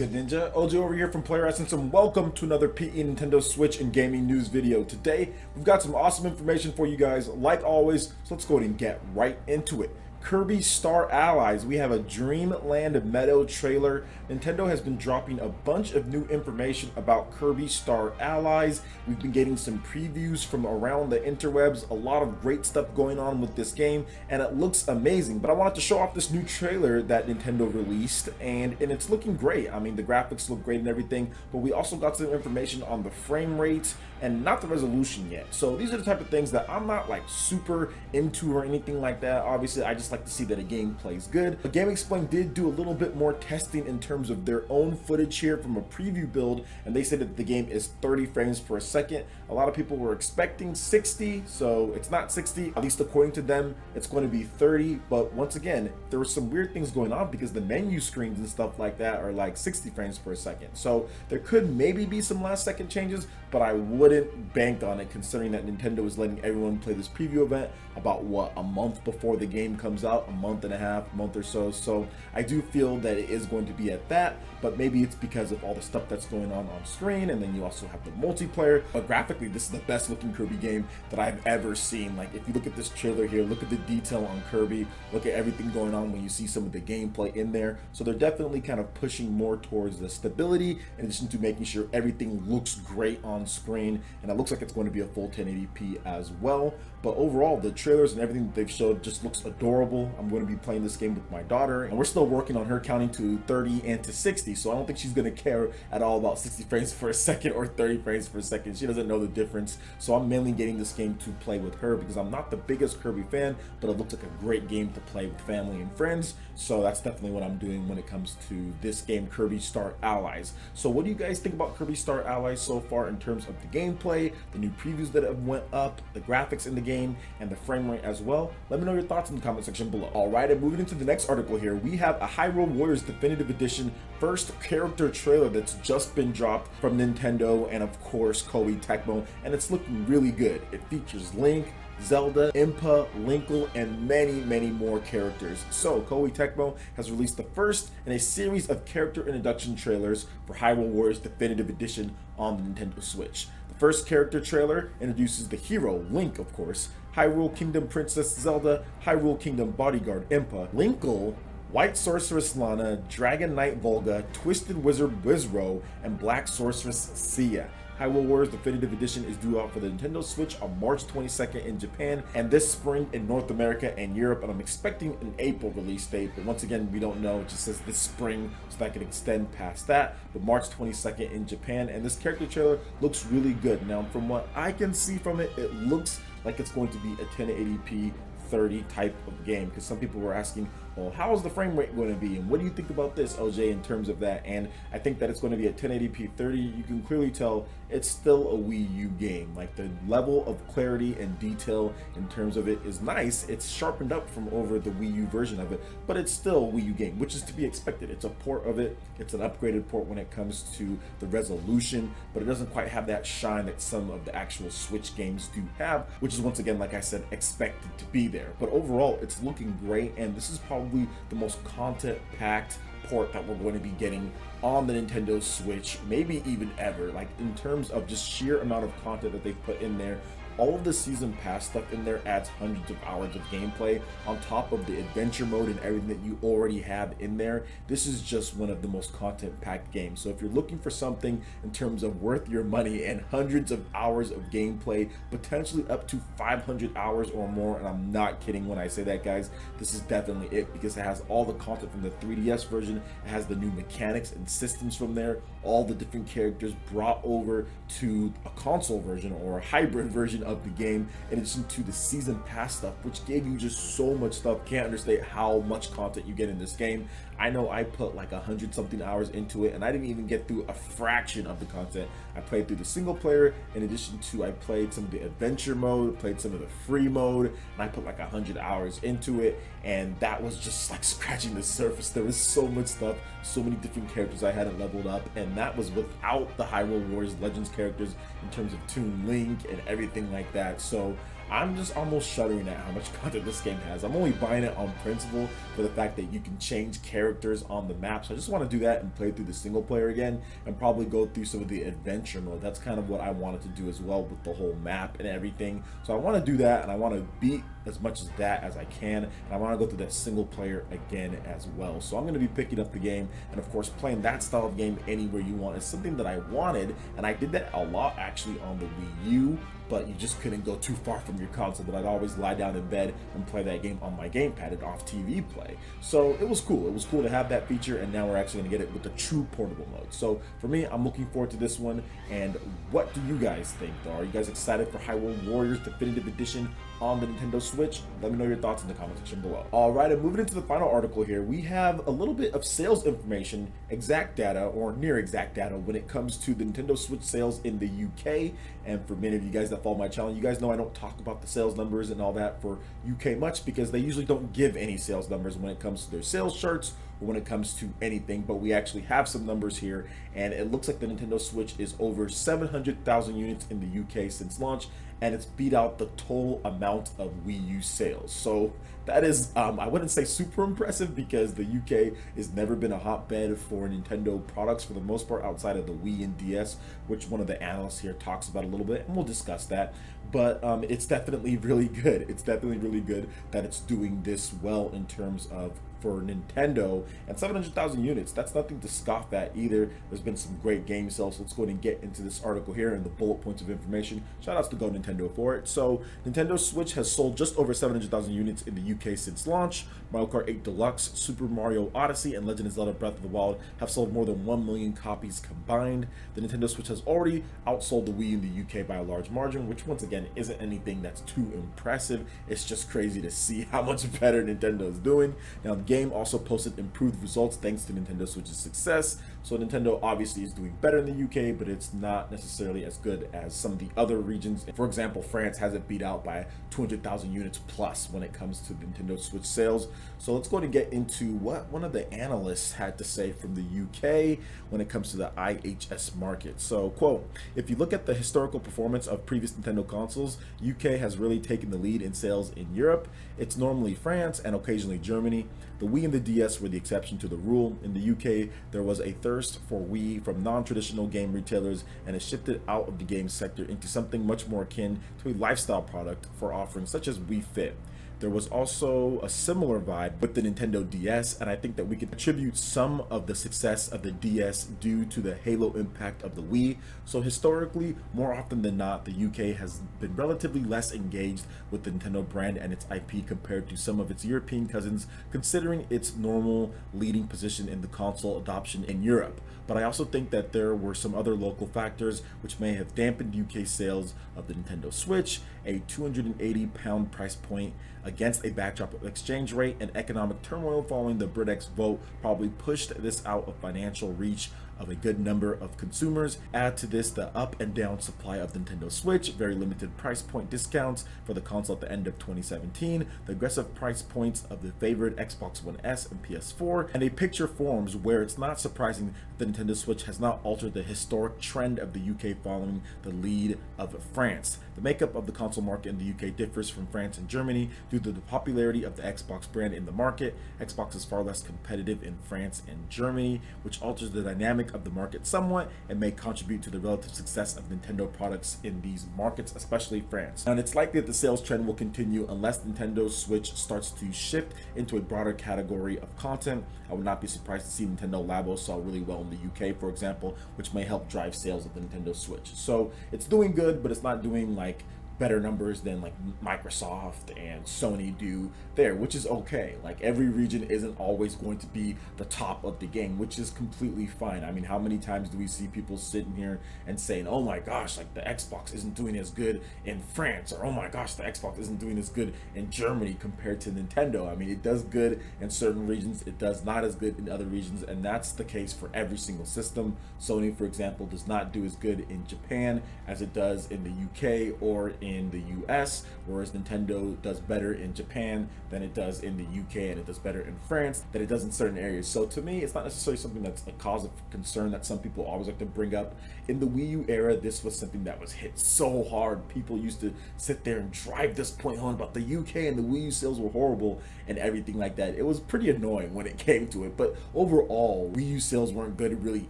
good, Ninja? OJ over here from Player Essence, and welcome to another PE Nintendo Switch and Gaming News video. Today, we've got some awesome information for you guys, like always, so let's go ahead and get right into it. Kirby Star Allies, we have a Dreamland Meadow trailer. Nintendo has been dropping a bunch of new information about Kirby Star Allies. We've been getting some previews from around the interwebs, a lot of great stuff going on with this game, and it looks amazing. But I wanted to show off this new trailer that Nintendo released, and it's looking great. I mean, the graphics look great and everything, but we also got some information on the frame rate and not the resolution yet. So these are the type of things that I'm not like super into or anything like that. Obviously, I just like to see that a game plays good. But Game Explain did do a little bit more testing in terms of their own footage here from a preview build, and they said that the game is 30 frames per second. A lot of people were expecting 60, so it's not 60, at least according to them. It's going to be 30, but once again, there were some weird things going on because the menu screens and stuff like that are like 60 frames per second. So there could maybe be some last second changes, but I wouldn't bank on it considering that Nintendo is letting everyone play this preview event about what, a month before the game comes out, a month and a half, month or so. So I do feel that it is going to be at that, but maybe it's because of all the stuff that's going on screen, and then you also have the multiplayer. But graphically, this is the best looking Kirby game that I've ever seen. Like, if you look at this trailer here, look at the detail on Kirby, look at everything going on when you see some of the gameplay in there. So they're definitely kind of pushing more towards the stability in addition to making sure everything looks great on screen, and it looks like it's going to be a full 1080p as well. But overall, the trailers and everything that they've showed just looks adorable. I'm going to be playing this game with my daughter, and we're still working on her counting to 30 and to 60, so I don't think she's going to care at all about 60 frames per second or 30 frames per second. She doesn't know the difference, so I'm mainly getting this game to play with her because I'm not the biggest Kirby fan, but it looks like a great game to play with family and friends. So that's definitely what I'm doing when it comes to this game, Kirby Star Allies. So what do you guys think about Kirby Star Allies so far in terms of the gameplay, the new previews that have went up, the graphics in the game, and the frame rate as well? Let me know your thoughts in the comment section below. Alright, and moving into the next article here, we have a Hyrule Warriors Definitive Edition first character trailer that's just been dropped from Nintendo and of course Koei Tecmo, and it's looking really good. It features Link, Zelda, Impa, Linkle, and many more characters. So Koei Tecmo has released the first in a series of character introduction trailers for Hyrule Warriors Definitive Edition on the Nintendo Switch. The first character trailer introduces the hero, Link of course, Hyrule Kingdom Princess Zelda, Hyrule Kingdom Bodyguard Impa, Linkle, White Sorceress Lana, Dragon Knight Volga, Twisted Wizard Wizro, and Black Sorceress Sia. Hyrule Warriors Definitive Edition is due out for the Nintendo Switch on March 22nd in Japan, and this spring in North America and Europe, and I'm expecting an April release date, but once again, we don't know. It just says this spring, so that could extend past that, but March 22nd in Japan, and this character trailer looks really good. Now, from what I can see from it, it looks like it's going to be a 1080p 30 type of game, because some people were asking, well, how is the frame rate going to be, and what do you think about this, OJ, in terms of that? And I think that it's going to be a 1080p 30. You can clearly tell it's still a Wii U game. Like, the level of clarity and detail in terms of it is nice. It's sharpened up from over the Wii U version of it, but it's still a Wii U game, which is to be expected. It's a port of it. It's an upgraded port when it comes to the resolution, but it doesn't quite have that shine that some of the actual Switch games do have, which is, once again, like I said, expected to be there. But overall, it's looking great, and this is probably the most content-packed port that we're going to be getting on the Nintendo Switch, maybe even ever. Like, in terms of just sheer amount of content that they've put in there, all of the season pass stuff in there adds hundreds of hours of gameplay on top of the adventure mode and everything that you already have in there. This is just one of the most content-packed games. So if you're looking for something in terms of worth your money and hundreds of hours of gameplay, potentially up to 500 hours or more, and I'm not kidding when I say that, guys, this is definitely it, because it has all the content from the 3DS version, it has the new mechanics and systems from there, all the different characters brought over to a console version or a hybrid version of the game, in addition to the season pass stuff, which gave you just so much stuff. Can't understate how much content you get in this game. I know I put like 100-something hours into it, and I didn't even get through a fraction of the content. I played through the single player, in addition to I played some of the adventure mode, played some of the free mode, and I put like 100 hours into it, and that was just like scratching the surface. There was so much stuff, so many different characters I hadn't leveled up, and that was without the Hyrule Warriors Legends characters in terms of Toon Link and everything like that. So I'm just almost shuddering at how much content this game has. I'm only buying it on principle for the fact that you can change characters on the map. So I just want to do that and play through the single player again and probably go through some of the adventure mode. That's kind of what I wanted to do as well with the whole map and everything. So I want to do that, and I want to beat as much as that as I can, and I want to go through that single player again as well. So I'm going to be picking up the game, and of course playing that style of game anywhere you want is something that I wanted, and I did that a lot actually on the Wii U, but you just couldn't go too far from your console. But I'd always lie down in bed and play that game on my gamepad and off TV play. So it was cool. It was cool to have that feature, and now we're actually going to get it with the true portable mode. So for me, I'm looking forward to this one. And what do you guys think, though? Are you guys excited for Hyrule Warriors Definitive Edition on the Nintendo Switch? Let me know your thoughts in the comment section below. All right, and moving into the final article here, we have a little bit of sales information, exact data or near exact data when it comes to the Nintendo Switch sales in the UK. And for many of you guys that follow my channel, you guys know I don't talk about the sales numbers and all that for UK much, because they usually don't give any sales numbers when it comes to their sales charts or when it comes to anything. But we actually have some numbers here, and it looks like the Nintendo Switch is over 700,000 units in the UK since launch, and it's beat out the total amount of Wii U sales. So that is, I wouldn't say super impressive, because the UK has never been a hotbed for Nintendo products for the most part, outside of the Wii and DS, which one of the analysts here talks about a little bit, and we'll discuss that. But it's definitely really good. It's definitely really good that it's doing this well in terms of for Nintendo, and 700,000 units, that's nothing to scoff at either. There's been some great game sales. So let's go ahead and get into this article here and the bullet points of information. Shout outs to Go Nintendo for it. So Nintendo Switch has sold just over 700,000 units in the UK since launch. Mario Kart 8 Deluxe, Super Mario Odyssey, and Legend of Zelda Breath of the Wild have sold more than 1 million copies combined. The Nintendo Switch has already outsold the Wii in the UK by a large margin, which once again isn't anything that's too impressive. It's just crazy to see how much better Nintendo is doing. Now, the game also posted improved results thanks to Nintendo Switch's success. So Nintendo obviously is doing better in the UK, but it's not necessarily as good as some of the other regions. For example, France has it beat out by 200,000 units plus when it comes to Nintendo Switch sales. So let's go ahead and get into what one of the analysts had to say from the UK when it comes to the IHS market. So, quote, "If you look at the historical performance of previous Nintendo consoles, UK has really taken the lead in sales in Europe. It's normally France and occasionally Germany. The Wii and the DS were the exception to the rule. In the UK, there was a thirst for Wii from non-traditional game retailers, and it shifted out of the game sector into something much more akin to a lifestyle product for offerings such as Wii Fit. There was also a similar vibe with the Nintendo DS, and I think that we could attribute some of the success of the DS due to the halo impact of the Wii. So historically, more often than not, the UK has been relatively less engaged with the Nintendo brand and its IP compared to some of its European cousins, considering its normal leading position in the console adoption in Europe. But I also think that there were some other local factors which may have dampened UK sales of the Nintendo Switch. A £280 price point against a backdrop of exchange rate and economic turmoil following the Britex vote probably pushed this out of financial reach of a good number of consumers. Add to this the up and down supply of the Nintendo Switch, very limited price point discounts for the console at the end of 2017, the aggressive price points of the favored Xbox One S and PS4, and a picture forms where it's not surprising that the Nintendo Switch has not altered the historic trend of the UK following the lead of France. The makeup of the console market in the UK differs from France and Germany due to the popularity of the Xbox brand in the market. Xbox is far less competitive in France and Germany, which alters the dynamic of the market somewhat and may contribute to the relative success of Nintendo products in these markets, especially France. And it's likely that the sales trend will continue unless Nintendo Switch starts to shift into a broader category of content. I would not be surprised to see Nintendo Labo sell really well in the UK, for example, which may help drive sales of the Nintendo Switch. So it's doing good, but it's not doing like better numbers than like Microsoft and Sony do there, which is okay. Like every region isn't always going to be the top of the game, which is completely fine. I mean, how many times do we see people sitting here and saying, oh my gosh, like the Xbox isn't doing as good in France, or oh my gosh, the Xbox isn't doing as good in Germany compared to Nintendo. I mean, it does good in certain regions, it does not as good in other regions, and that's the case for every single system. Sony, for example, does not do as good in Japan as it does in the UK or in in the US, whereas Nintendo does better in Japan than it does in the UK, and it does better in France than it does in certain areas. So to me, it's not necessarily something that's a cause of concern that some people always like to bring up. In the Wii U era, this was something that was hit so hard. People used to sit there and drive this point home about the UK and the Wii U sales were horrible and everything like that. It was pretty annoying when it came to it, but overall, Wii U sales weren't good really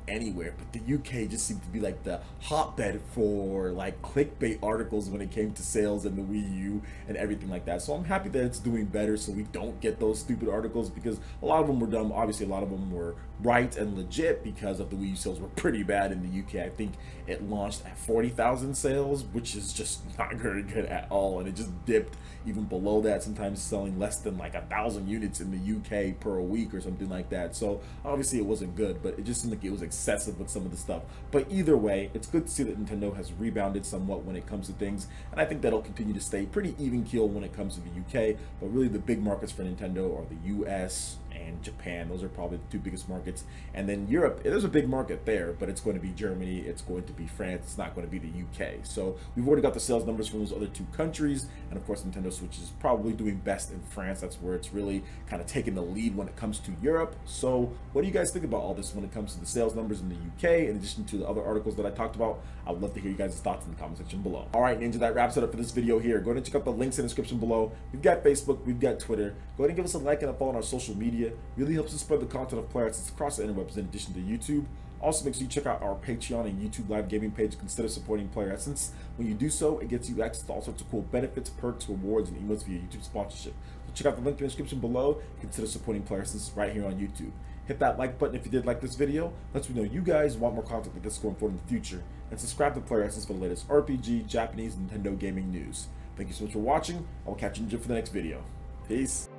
anywhere. But the UK just seemed to be like the hotbed for like clickbait articles when it came to sales in the Wii U and everything like that. So I'm happy that it's doing better so we don't get those stupid articles, because a lot of them were dumb. Obviously, a lot of them were right and legit because of the Wii U sales were pretty bad in the UK. I think it launched at 40,000 sales, which is just not very good at all, and it just dipped even below that, sometimes selling less than like 1,000 units in the UK per a week or something like that. So obviously it wasn't good, but it just seemed like it was excessive with some of the stuff. But either way, it's good to see that Nintendo has rebounded somewhat when it comes to things, and I think that'll continue to stay pretty even keel when it comes to the UK. But really the big markets for Nintendo are the US and Japan. Those are probably the two biggest markets. And then Europe, there's a big market there, but it's going to be Germany, it's going to be France, it's not going to be the UK. So we've already got the sales numbers from those other two countries, and of course Nintendo Switch is probably doing best in France. That's where it's really kind of taking the lead when it comes to Europe. So what do you guys think about all this when it comes to the sales numbers in the UK, in addition to the other articles that I talked about? I would love to hear you guys' thoughts in the comment section below. All right, Ninja, that wraps it up for this video here. Go ahead and check out the links in the description below. We've got Facebook, we've got Twitter. Go ahead and give us a like and a follow on our social media. Really helps us spread the content of Player Essence across the interwebs in addition to YouTube. Also, make sure you check out our Patreon and YouTube live gaming page. Consider supporting Player Essence. When you do so, it gets you access to all sorts of cool benefits, perks, rewards, and emotes via YouTube sponsorship. So check out the link in the description below. Consider supporting Player Essence right here on YouTube. Hit that like button if you did like this video. Lets me know you guys want more content like this going forward in the future. And subscribe to Player Essence for the latest RPG, Japanese, and Nintendo gaming news. Thank you so much for watching. I will catch you in the gym for the next video. Peace.